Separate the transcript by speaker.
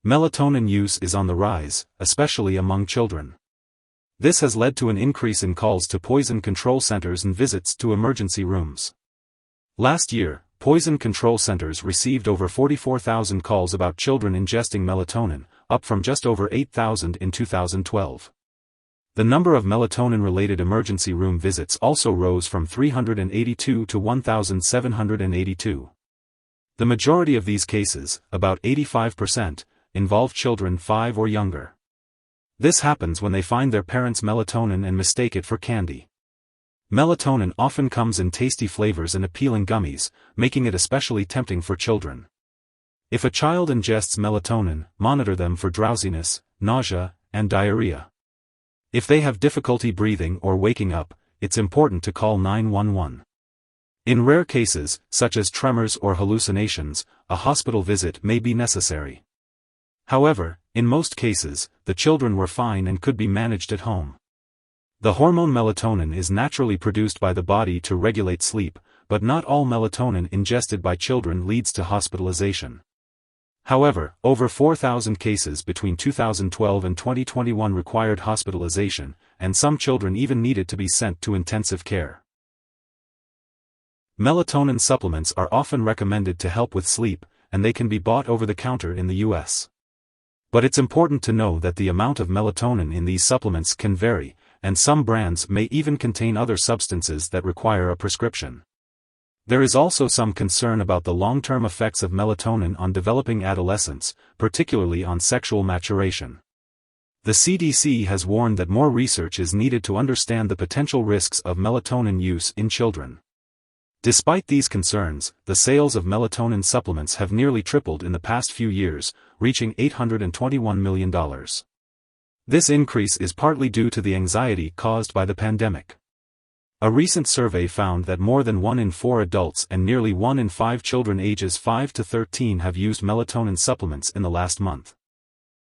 Speaker 1: Melatonin use is on the rise, especially among children. This has led to an increase in calls to poison control centers and visits to emergency rooms. Last year, poison control centers received over 44,000 calls about children ingesting melatonin, up from just over 8,000 in 2012. The number of melatonin-related emergency room visits also rose from 382 to 1,782. The majority of these cases, about 85%, involve children 5 or younger. This happens when they find their parents' melatonin and mistake it for candy. Melatonin often comes in tasty flavors and appealing gummies, making it especially tempting for children. If a child ingests melatonin, monitor them for drowsiness, nausea, and diarrhea. If they have difficulty breathing or waking up, it's important to call 911. In rare cases, such as tremors or hallucinations, a hospital visit may be necessary. However, in most cases, the children were fine and could be managed at home. The hormone melatonin is naturally produced by the body to regulate sleep, but not all melatonin ingested by children leads to hospitalization. However, over 4,000 cases between 2012 and 2021 required hospitalization, and some children even needed to be sent to intensive care. Melatonin supplements are often recommended to help with sleep, and they can be bought over the counter in the US. But it's important to know that the amount of melatonin in these supplements can vary, and some brands may even contain other substances that require a prescription. There is also some concern about the long-term effects of melatonin on developing adolescents, particularly on sexual maturation. The CDC has warned that more research is needed to understand the potential risks of melatonin use in children. Despite these concerns, the sales of melatonin supplements have nearly tripled in the past few years, reaching $821 million. This increase is partly due to the anxiety caused by the pandemic. A recent survey found that more than 1 in 4 adults and nearly 1 in 5 children ages 5 to 13 have used melatonin supplements in the last month.